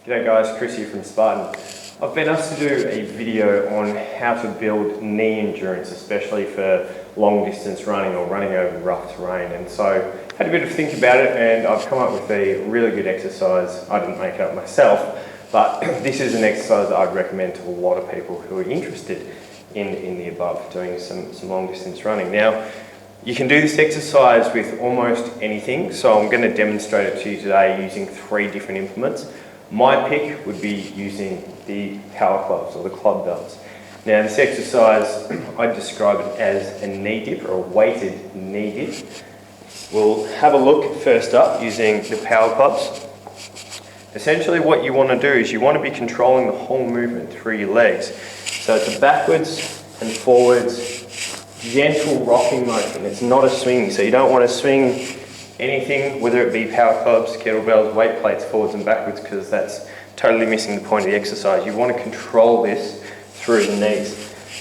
G'day guys, Chris here from Spartan. I've been asked to do a video on how to build knee endurance, especially for long distance running or running over rough terrain. And so I had a bit of think about it and I've come up with a really good exercise. I didn't make it up myself, but this is an exercise that I'd recommend to a lot of people who are interested in the above, doing some long distance running. Now, you can do this exercise with almost anything, so I'm going to demonstrate it to you today using 3 different implements. My pick would be using the power clubs or the club bells. Now this exercise, I describe it as a knee dip or a weighted knee dip. We'll have a look first up using the power clubs. Essentially what you want to do is you want to be controlling the whole movement through your legs. So it's a backwards and forwards, gentle rocking motion. It's not a swing, so you don't want to swing anything, whether it be power clubs, kettlebells, weight plates, forwards and backwards, because that's totally missing the point of the exercise. You want to control this through the knees.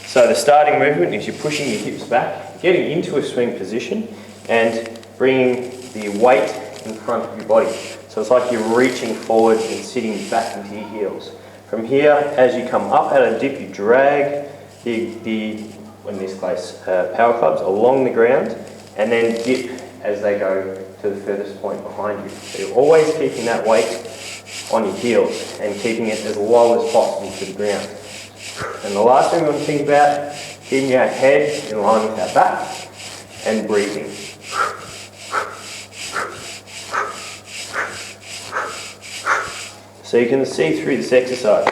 So the starting movement is you're pushing your hips back, getting into a swing position and bringing the weight in front of your body. So it's like you're reaching forward and sitting back into your heels. From here, as you come up out of the dip, you drag in this case, power clubs along the ground and then dip as they go to the furthest point behind you. So you're always keeping that weight on your heels and keeping it as low as possible to the ground. And the last thing we want to think about, keeping our head in line with our back and breathing. So you can see through this exercise,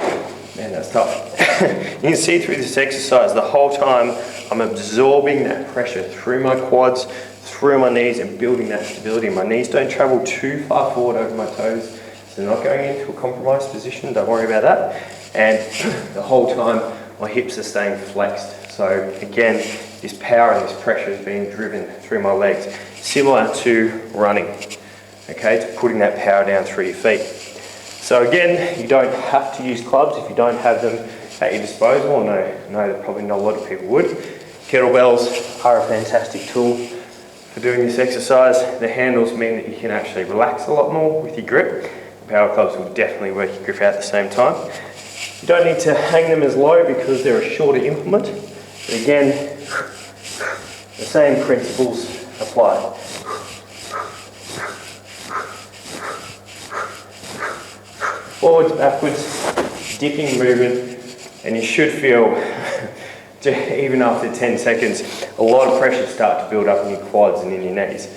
man that's tough. You can see through this exercise the whole time I'm absorbing that pressure through my quads, through my knees and building that stability. My knees don't travel too far forward over my toes, so they're not going into a compromised position, don't worry about that. And the whole time my hips are staying flexed. So again, this power and this pressure is being driven through my legs, similar to running, okay, to putting that power down through your feet. So again, you don't have to use clubs if you don't have them at your disposal. No, that probably not a lot of people would. Kettlebells are a fantastic tool for doing this exercise. The handles mean that you can actually relax a lot more with your grip. The power clubs will definitely work your grip out at the same time. You don't need to hang them as low because they're a shorter implement. But again, the same principles apply. Forwards, backwards, dipping movement, and you should feel, even after 10 seconds, a lot of pressure start to build up in your quads and in your knees.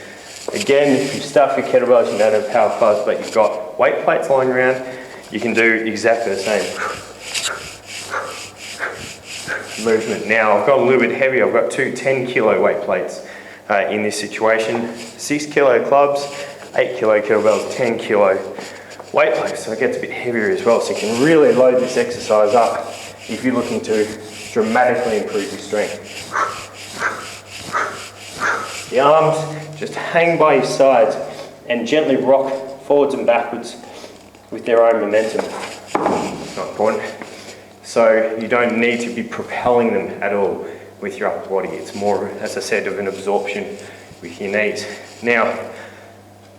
Again, if you've stuffed your kettlebells, you don't have power clubs, but you've got weight plates lying around, you can do exactly the same movement. Now, I've got a little bit heavier. I've got 2 10-kilo weight plates in this situation, 6-kilo clubs, 8-kilo kettlebells, 10-kilo weight plates, so it gets a bit heavier as well. So you can really load this exercise up if you're looking to dramatically improve your strength. The arms just hang by your sides and gently rock forwards and backwards with their own momentum. Not important. So you don't need to be propelling them at all with your upper body. It's more, as I said, of an absorption with your knees. Now,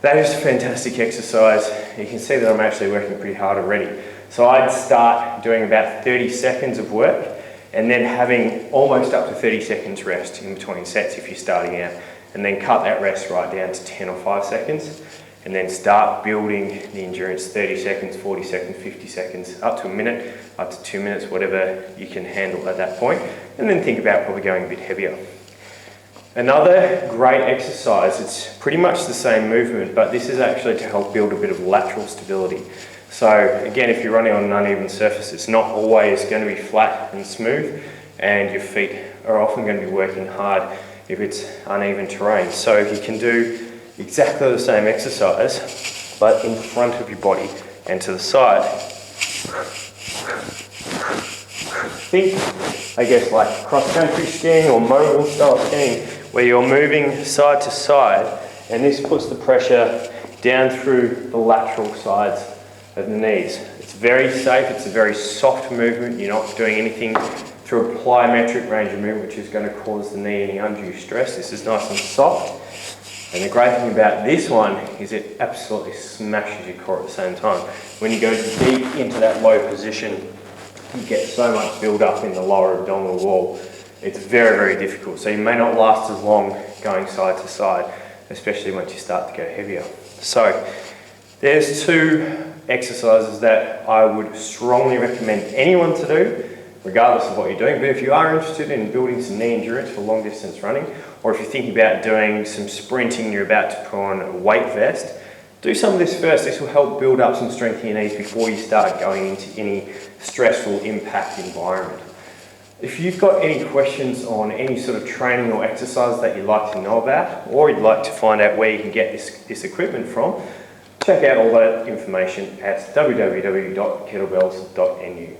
that is a fantastic exercise. You can see that I'm actually working pretty hard already. So I'd start doing about 30 seconds of work and then having almost up to 30 seconds rest in between sets if you're starting out, and then cut that rest right down to 10 or 5 seconds and then start building the endurance, 30 seconds, 40 seconds, 50 seconds, up to a minute, up to 2 minutes, whatever you can handle at that point, and then think about probably going a bit heavier. Another great exercise, it's pretty much the same movement, but this is actually to help build a bit of lateral stability. So again, if you're running on an uneven surface, it's not always going to be flat and smooth, and your feet are often going to be working hard if it's uneven terrain. So you can do exactly the same exercise, but in front of your body and to the side. Think, I guess, like cross-country skiing or mobile style skiing, where you're moving side to side, and this puts the pressure down through the lateral sides of the knees. It's very safe, it's a very soft movement. You're not doing anything through a plyometric range of movement which is going to cause the knee any undue stress. This is nice and soft. And the great thing about this one is it absolutely smashes your core at the same time. When you go deep into that low position, you get so much build up in the lower abdominal wall. It's very, very difficult. So you may not last as long going side to side, especially once you start to go heavier. So there's 2 exercises that I would strongly recommend anyone to do, regardless of what you're doing. But if you are interested in building some knee endurance for long distance running, or if you're thinking about doing some sprinting, you're about to put on a weight vest, do some of this first. This will help build up some strength in your knees before you start going into any stressful impact environment. If you've got any questions on any sort of training or exercise that you'd like to know about, or you'd like to find out where you can get this equipment from, check out all that information at www.kettlebells.nu.